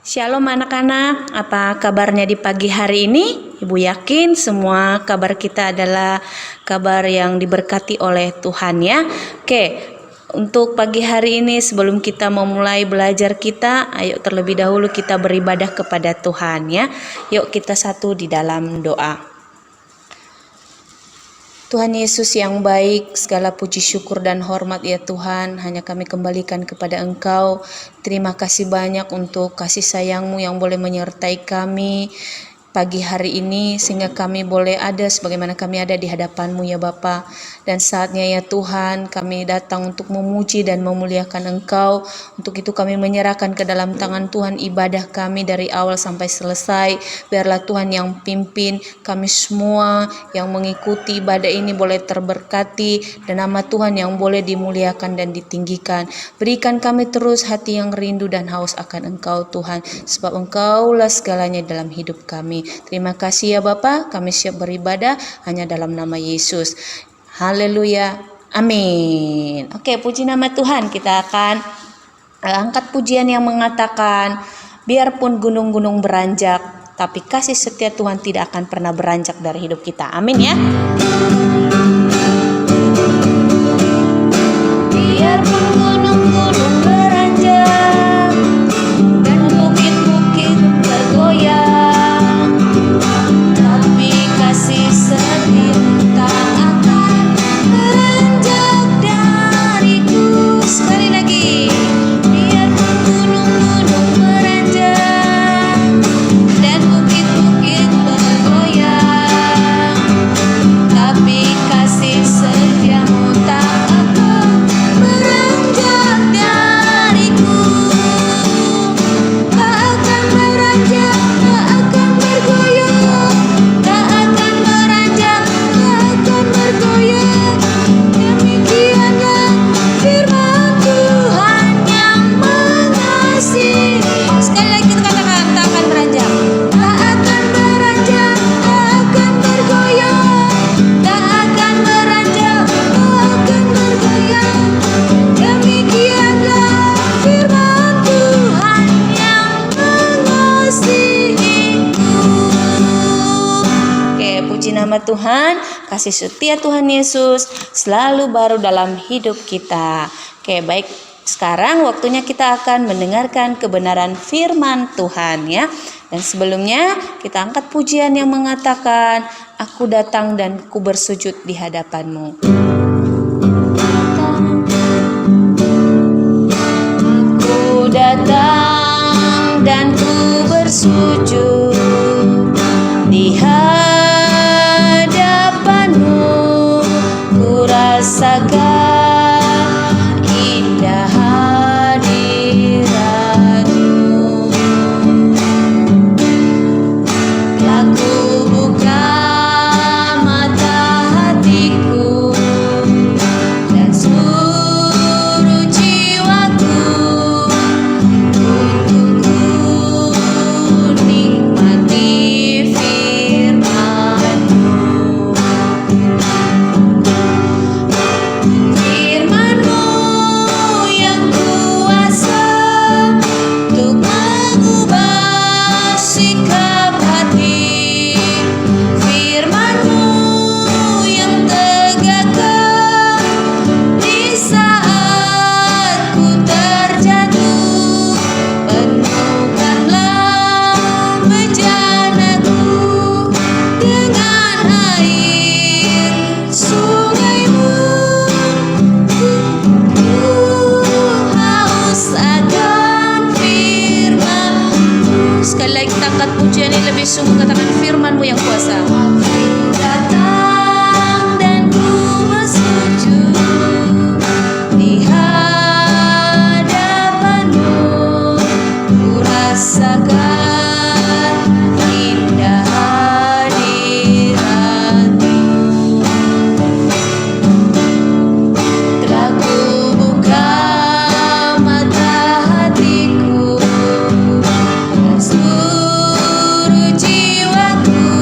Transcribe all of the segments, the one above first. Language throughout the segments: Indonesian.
Shalom anak-anak, apa kabarnya di pagi hari ini? Ibu yakin semua kabar kita adalah kabar yang diberkati oleh Tuhan ya. Oke, untuk pagi hari ini sebelum kita memulai belajar kita, ayo terlebih dahulu kita beribadah kepada Tuhan ya. Yuk kita satu di dalam doa. Tuhan Yesus yang baik, segala puji syukur dan hormat ya Tuhan, hanya kami kembalikan kepada Engkau. Terima kasih banyak untuk kasih sayang-Mu yang boleh menyertai kami pagi hari ini, sehingga kami boleh ada sebagaimana kami ada di hadapan-Mu ya Bapa. Dan saatnya ya Tuhan, kami datang untuk memuji dan memuliakan Engkau. Untuk itu kami menyerahkan ke dalam tangan Tuhan ibadah kami dari awal sampai selesai. Biarlah Tuhan yang pimpin, kami semua yang mengikuti ibadah ini boleh terberkati, dan nama Tuhan yang boleh dimuliakan dan ditinggikan. Berikan kami terus hati yang rindu dan haus akan Engkau Tuhan, sebab Engkaulah segalanya dalam hidup kami. Terima kasih ya Bapa, kami siap beribadah hanya dalam nama Yesus. Haleluya, amin. Oke, puji nama Tuhan. Kita akan angkat pujian yang mengatakan, biarpun gunung-gunung beranjak, tapi kasih setia Tuhan tidak akan pernah beranjak dari hidup kita. Amin ya. Biarpun gunung-gunung beranjak dan bukit-bukit bergoyang, tapi kasih setia tak akan beranjak dariku. Sekali lagi. Biarpun gunung-gunung beranjak dan bukit-bukit bergoyang, tapi kasih setiamu tak akan beranjak dariku. Tak akan beranjak, tak akan bergoyang, tak akan beranjak, tak akan bergoyang. Demikianlah firman Tuhan yang mengasihi. Sekali lagi kita katakan, tak akan beranjak, tak akan beranjak, tak akan bergoyang, tak akan beranjak, tak akan bergoyang. Demikianlah firman Tuhan yang mengasihiku. Oke, puji nama Tuhan. Kasih setia Tuhan Yesus selalu baru dalam hidup kita. Oke, baik. Sekarang waktunya kita akan mendengarkan kebenaran firman Tuhan ya. Dan sebelumnya kita angkat pujian yang mengatakan, aku datang dan ku bersujud di hadapan-Mu. Aku datang dan ku bersujud di hadapan-Mu. Ku rasakan indah hadirat-Mu. Telah ku buka mata hatiku dan seluruh jiwaku untuk ku nikmati firman-Mu. Firman-Mu yang kuasa untuk mengubah sikap hati. Firman-Mu yang tegakkan di saat ku terjatuh. Penuhkanlah bejanaku dengan air sungai-Mu. Ku haus akan firman-Mu. Sekali lagi kita angkat pujian yang lebih sungguh, katakan firman-Mu yang kuasa. Aku datang dan ku bersujud di hadapan-Mu. Ku rasakan indah hadirat-Mu. Telah ku buka mata hatiku dan seluruh jiwaku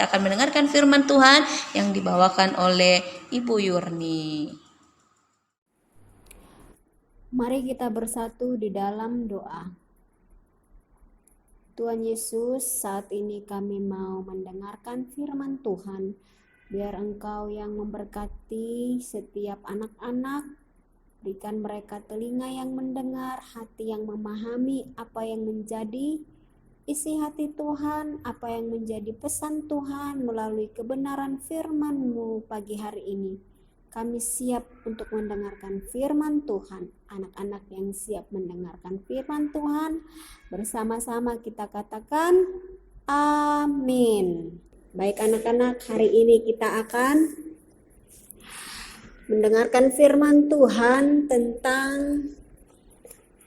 kita akan mendengarkan firman Tuhan yang dibawakan oleh Ibu Yurni. Mari kita bersatu di dalam doa. Tuhan Yesus, saat ini kami mau mendengarkan firman Tuhan. Biar Engkau yang memberkati setiap anak-anak, berikan mereka telinga yang mendengar, hati yang memahami apa yang menjadi isi hati Tuhan, apa yang menjadi pesan Tuhan melalui kebenaran firman-Mu pagi hari ini. Kami siap untuk mendengarkan firman Tuhan. Anak-anak yang siap mendengarkan firman Tuhan, bersama-sama kita katakan amin. Baik anak-anak, hari ini kita akan mendengarkan firman Tuhan tentang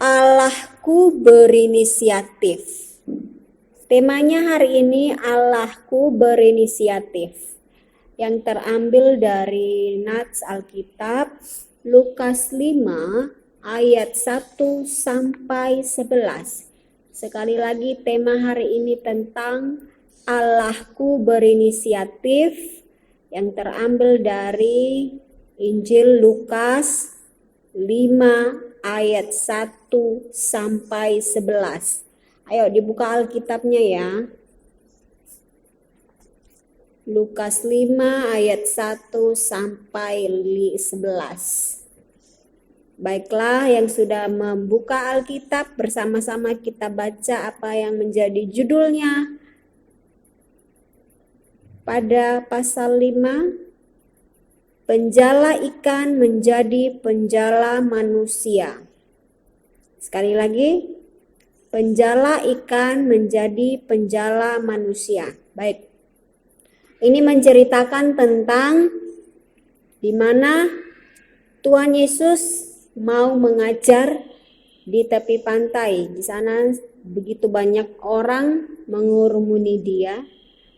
Allahku berinisiatif. Temanya hari ini Allahku berinisiatif, yang terambil dari nats Alkitab Lukas 5 ayat 1 sampai 11. Sekali lagi tema hari ini tentang Allahku berinisiatif, yang terambil dari Injil Lukas 5 ayat 1 sampai 11. Ayo dibuka Alkitabnya ya. Lukas 5 ayat 1 sampai 11. Baiklah, yang sudah membuka Alkitab, bersama-sama kita baca apa yang menjadi judulnya pada pasal 5. Penjala ikan menjadi penjala manusia. Sekali lagi, penjala ikan menjadi penjala manusia. Baik. Ini menceritakan tentang di mana Tuhan Yesus mau mengajar di tepi pantai. Di sana begitu banyak orang mengurumuni Dia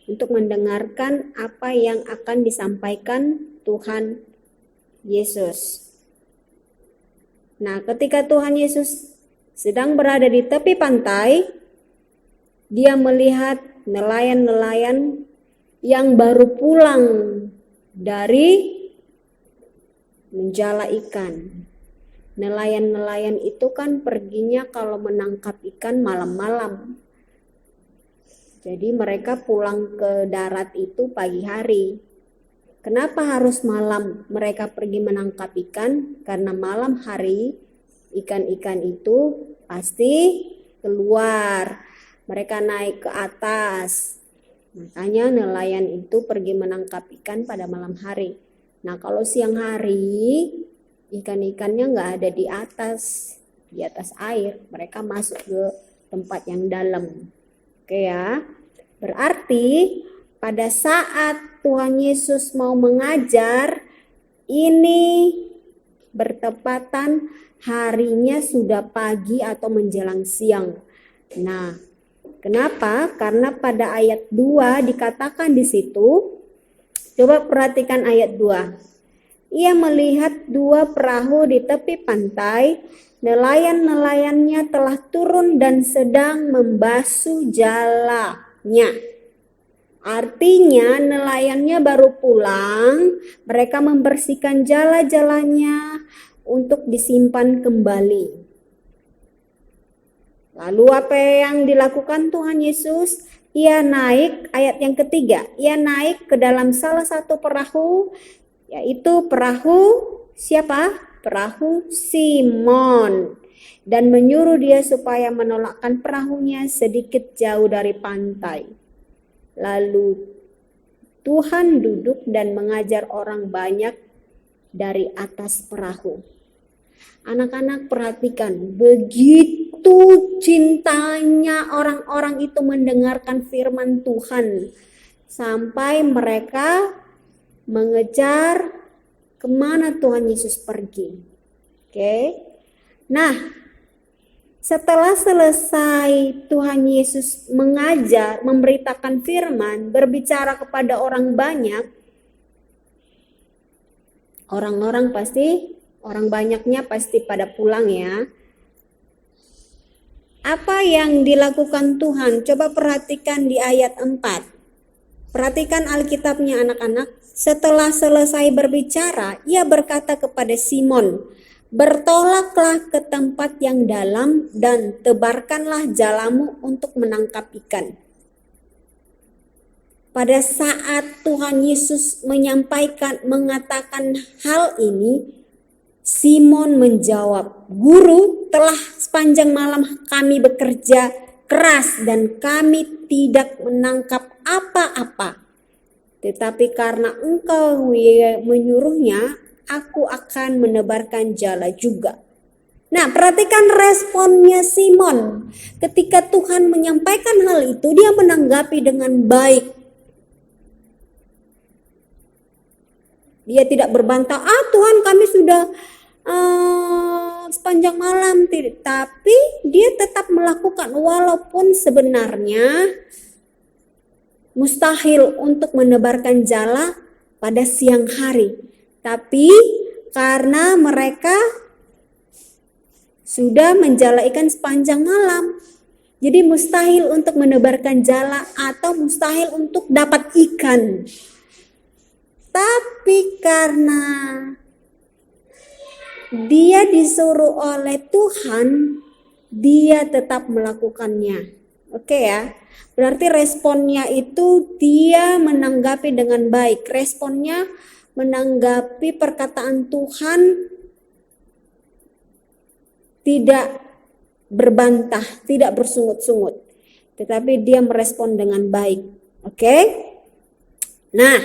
untuk mendengarkan apa yang akan disampaikan Tuhan Yesus. Nah, ketika Tuhan Yesus sedang berada di tepi pantai, Dia melihat nelayan-nelayan yang baru pulang dari menjala ikan. Nelayan-nelayan itu kan perginya kalau menangkap ikan malam-malam. Jadi mereka pulang ke darat itu pagi hari. Kenapa harus malam mereka pergi menangkap ikan? Karena malam hari ikan-ikan itu pasti keluar. Mereka naik ke atas. Makanya nelayan itu pergi menangkap ikan pada malam hari. Nah, kalau siang hari ikan-ikannya nggak ada di atas air. Mereka masuk ke tempat yang dalam. Oke ya. Berarti pada saat Tuhan Yesus mau mengajar, ini bertepatan harinya sudah pagi atau menjelang siang. Nah, kenapa? Karena pada ayat 2 dikatakan di situ, coba perhatikan ayat 2. Ia melihat 2 perahu di tepi pantai, nelayan-nelayannya telah turun dan sedang membasuh jalanya. Artinya nelayannya baru pulang, mereka membersihkan jala-jalanya untuk disimpan kembali. Lalu apa yang dilakukan Tuhan Yesus? Ia naik, ayat yang ketiga, ia naik ke dalam salah satu perahu, yaitu perahu siapa? Perahu Simon. Dan menyuruh dia supaya menolakkan perahunya sedikit jauh dari pantai. Lalu Tuhan duduk dan mengajar orang banyak dari atas perahu. Anak-anak perhatikan, begitu cintanya orang-orang itu mendengarkan firman Tuhan, sampai mereka mengejar kemana Tuhan Yesus pergi. Oke. Nah, setelah selesai Tuhan Yesus mengajar, memberitakan firman, berbicara kepada orang banyak, orang banyaknya pasti pada pulang ya. Apa yang dilakukan Tuhan? Coba perhatikan di ayat 4. Perhatikan Alkitabnya anak-anak. Setelah selesai berbicara, ia berkata kepada Simon, "Bertolaklah ke tempat yang dalam dan tebarkanlah jalamu untuk menangkap ikan." Pada saat Tuhan Yesus mengatakan hal ini, Simon menjawab, "Guru, telah sepanjang malam kami bekerja keras dan kami tidak menangkap apa-apa. Tetapi karena Engkau menyuruhnya, aku akan menebarkan jala juga." Nah, perhatikan responnya Simon. Ketika Tuhan menyampaikan hal itu, dia menanggapi dengan baik. Dia tidak berbantah, Tuhan kami sudah sepanjang malam. Tapi dia tetap melakukan, walaupun sebenarnya mustahil untuk menebarkan jala pada siang hari. Tapi karena mereka sudah menjala ikan sepanjang malam, jadi mustahil untuk menebarkan jala atau mustahil untuk dapat ikan. Tapi karena dia disuruh oleh Tuhan, dia tetap melakukannya. Oke ya, berarti responnya itu dia menanggapi dengan baik. Responnya menanggapi perkataan Tuhan tidak berbantah, tidak bersungut-sungut, tetapi dia merespon dengan baik. Oke? Nah,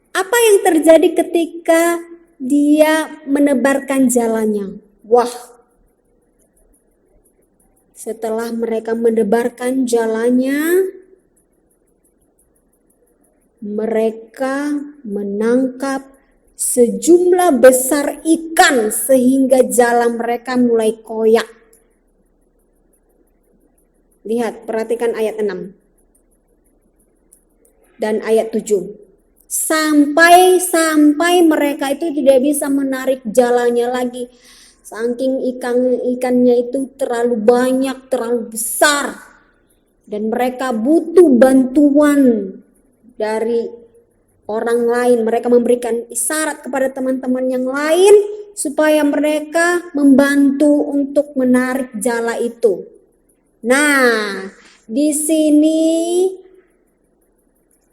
apa yang terjadi ketika dia menebarkan jalannya? Wah, setelah mereka menebarkan jalannya, mereka menangkap sejumlah besar ikan sehingga jala mereka mulai koyak. Lihat, perhatikan ayat 6 dan ayat 7. Sampai mereka itu tidak bisa menarik jalannya lagi. Saking ikannya itu terlalu banyak, terlalu besar. Dan mereka butuh bantuan dari orang lain. Mereka memberikan isyarat kepada teman-teman yang lain supaya mereka membantu untuk menarik jala itu. Nah, di sini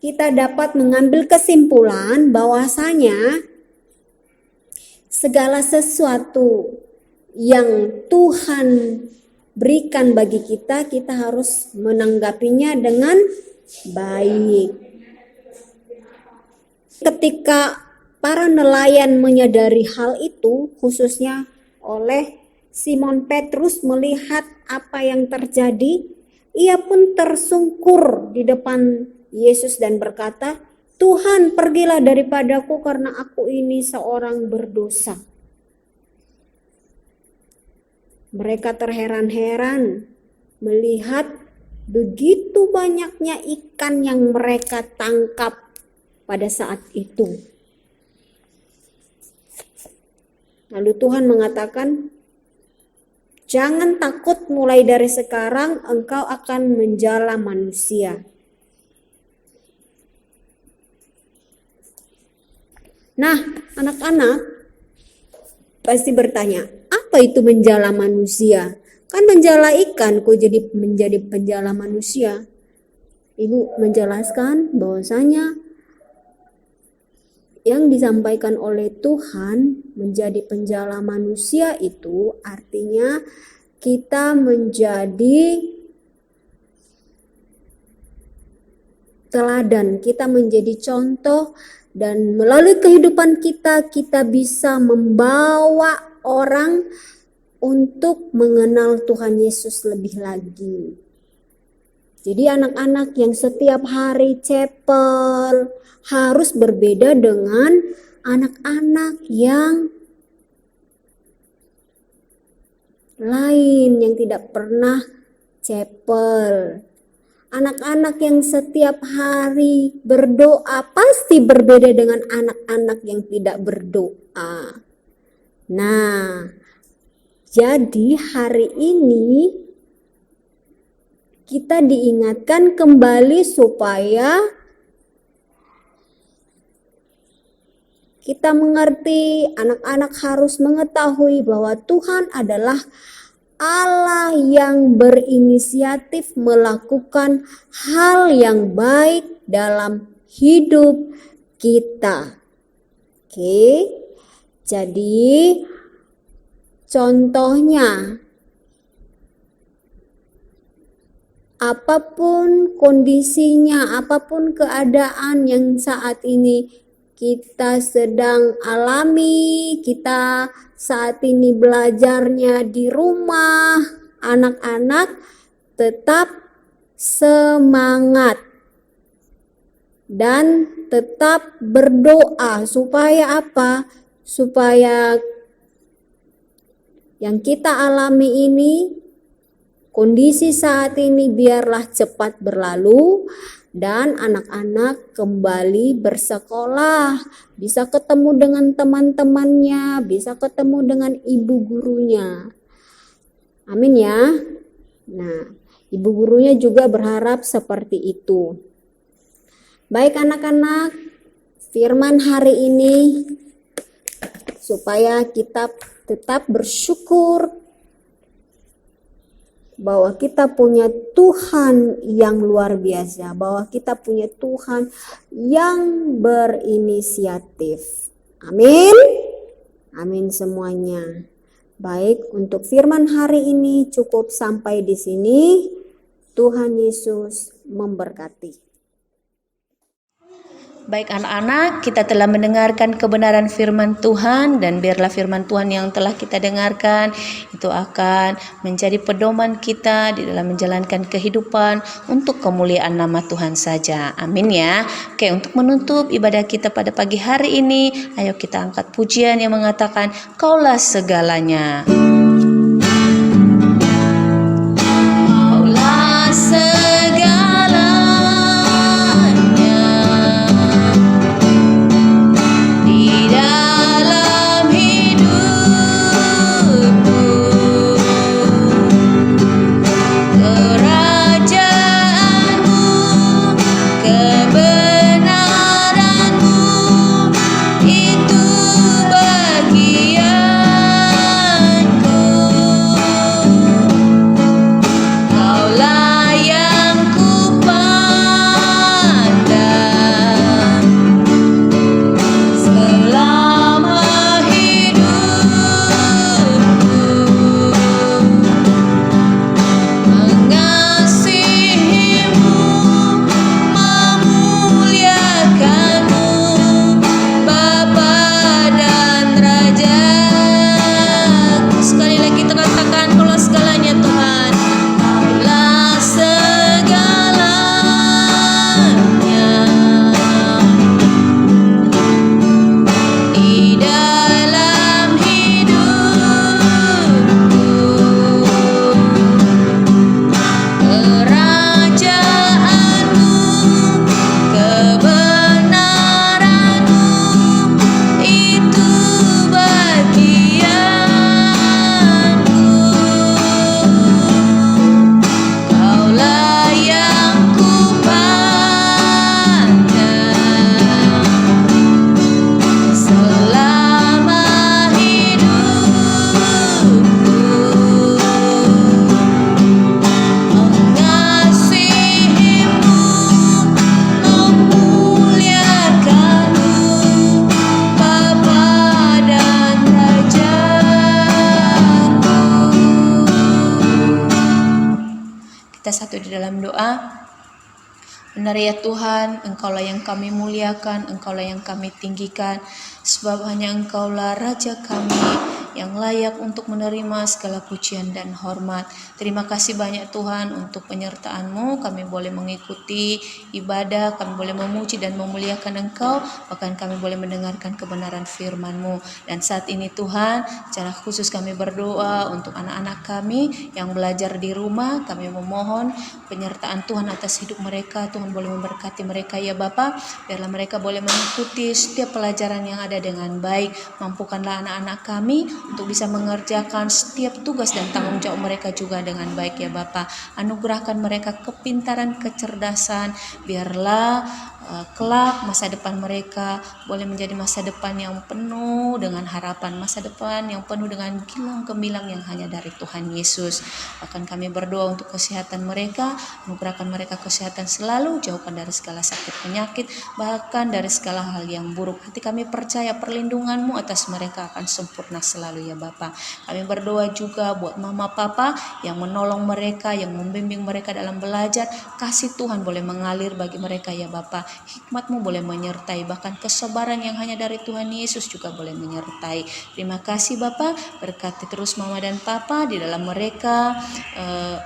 kita dapat mengambil kesimpulan bahwasanya segala sesuatu yang Tuhan berikan bagi kita, kita harus menanggapinya dengan baik. Ketika para nelayan menyadari hal itu, khususnya oleh Simon Petrus melihat apa yang terjadi, ia pun tersungkur di depan Yesus dan berkata, "Tuhan, pergilah daripadaku karena aku ini seorang berdosa." Mereka terheran-heran melihat begitu banyaknya ikan yang mereka tangkap pada saat itu. Lalu Tuhan mengatakan, "Jangan takut, mulai dari sekarang engkau akan menjala manusia." Nah, anak-anak pasti bertanya, apa itu menjala manusia? Kan menjala ikan, kok jadi menjadi penjala manusia? Ibu menjelaskan bahwasanya yang disampaikan oleh Tuhan menjadi penjala manusia itu artinya kita menjadi teladan, kita menjadi contoh, dan melalui kehidupan kita, kita bisa membawa orang untuk mengenal Tuhan Yesus lebih lagi. Jadi anak-anak yang setiap hari chapel harus berbeda dengan anak-anak yang lain yang tidak pernah chapel. Anak-anak yang setiap hari berdoa pasti berbeda dengan anak-anak yang tidak berdoa. Nah, jadi hari ini kita diingatkan kembali supaya kita mengerti, anak-anak harus mengetahui bahwa Tuhan adalah Allah yang berinisiatif melakukan hal yang baik dalam hidup kita. Oke, jadi contohnya, apapun kondisinya, apapun keadaan yang saat ini kita sedang alami, kita saat ini belajarnya di rumah, anak-anak tetap semangat dan tetap berdoa supaya apa? Supaya yang kita alami ini, kondisi saat ini biarlah cepat berlalu dan anak-anak kembali bersekolah, bisa ketemu dengan teman-temannya, bisa ketemu dengan ibu gurunya. Amin ya. Nah, ibu gurunya juga berharap seperti itu. Baik anak-anak, firman hari ini supaya kita tetap bersyukur bahwa kita punya Tuhan yang luar biasa, bahwa kita punya Tuhan yang berinisiatif. Amin. Amin semuanya. Baik, untuk firman hari ini cukup sampai di sini. Tuhan Yesus memberkati. Baik anak-anak, kita telah mendengarkan kebenaran firman Tuhan, dan biarlah firman Tuhan yang telah kita dengarkan itu akan menjadi pedoman kita di dalam menjalankan kehidupan untuk kemuliaan nama Tuhan saja. Amin ya. Oke, untuk menutup ibadah kita pada pagi hari ini, ayo kita angkat pujian yang mengatakan, Kaulah segalanya. Kaulah segalanya. Kita satu di dalam doa. Benar ya Tuhan, Engkaulah yang kami muliakan, Engkaulah yang kami tinggikan, sebab hanya Engkaulah Raja kami yang layak untuk menerima segala pujian dan hormat. Terima kasih banyak Tuhan untuk penyertaan-Mu, kami boleh mengikuti ibadah, kami boleh memuji dan memuliakan Engkau, bahkan kami boleh mendengarkan kebenaran firman-Mu. Dan saat ini Tuhan, secara khusus kami berdoa untuk anak-anak kami yang belajar di rumah, kami memohon penyertaan Tuhan atas hidup mereka. Tuhan boleh memberkati mereka ya Bapa, biarlah mereka boleh mengikuti setiap pelajaran yang ada dengan baik. Mampukanlah anak-anak kami untuk bisa mengerjakan setiap tugas dan tanggung jawab mereka juga dengan baik ya Bapa. Anugerahkan mereka kepintaran, kecerdasan, biarlah kelak masa depan mereka boleh menjadi masa depan yang penuh dengan harapan, masa depan yang penuh dengan gilang gemilang yang hanya dari Tuhan Yesus. Bahkan kami berdoa untuk kesehatan mereka, anugerahkan mereka kesehatan selalu, jauhkan dari segala sakit penyakit, bahkan dari segala hal yang buruk. Hati kami percaya perlindungan-Mu atas mereka akan sempurna selalu ya Bapa. Kami berdoa juga buat mama papa yang menolong mereka, yang membimbing mereka dalam belajar. Kasih Tuhan boleh mengalir bagi mereka ya Bapa. Hikmat-Mu boleh menyertai, bahkan kesabaran yang hanya dari Tuhan Yesus juga boleh menyertai. Terima kasih Bapa, berkati terus mama dan papa di dalam mereka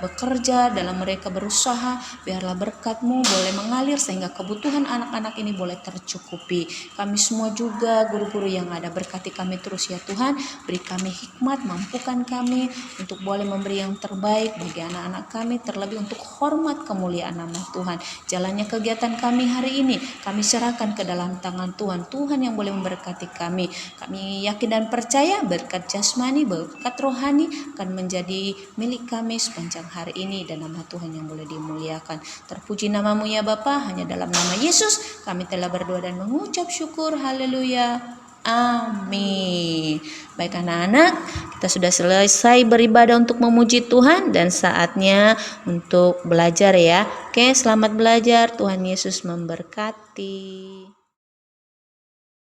bekerja, dalam mereka berusaha. Biarlah berkat-Mu boleh mengalir sehingga kebutuhan anak-anak ini boleh tercukupi. Kami semua juga guru-guru yang ada, berkati kami terus ya Tuhan. Beri kami hikmat, mampukan kami untuk boleh memberi yang terbaik bagi anak-anak kami, terlebih untuk hormat kemuliaan nama Tuhan. Jalannya kegiatan kami hari ini kami serahkan ke dalam tangan Tuhan. Tuhan yang boleh memberkati kami. Kami yakin dan percaya berkat jasmani, berkat rohani akan menjadi milik kami sepanjang hari ini, dan nama Tuhan yang boleh dimuliakan. Terpuji nama-Mu ya Bapa, hanya dalam nama Yesus kami telah berdoa dan mengucap syukur. Haleluya. Amin. Baik anak-anak, kita sudah selesai beribadah untuk memuji Tuhan dan saatnya untuk belajar ya. Oke, selamat belajar. Tuhan Yesus memberkati.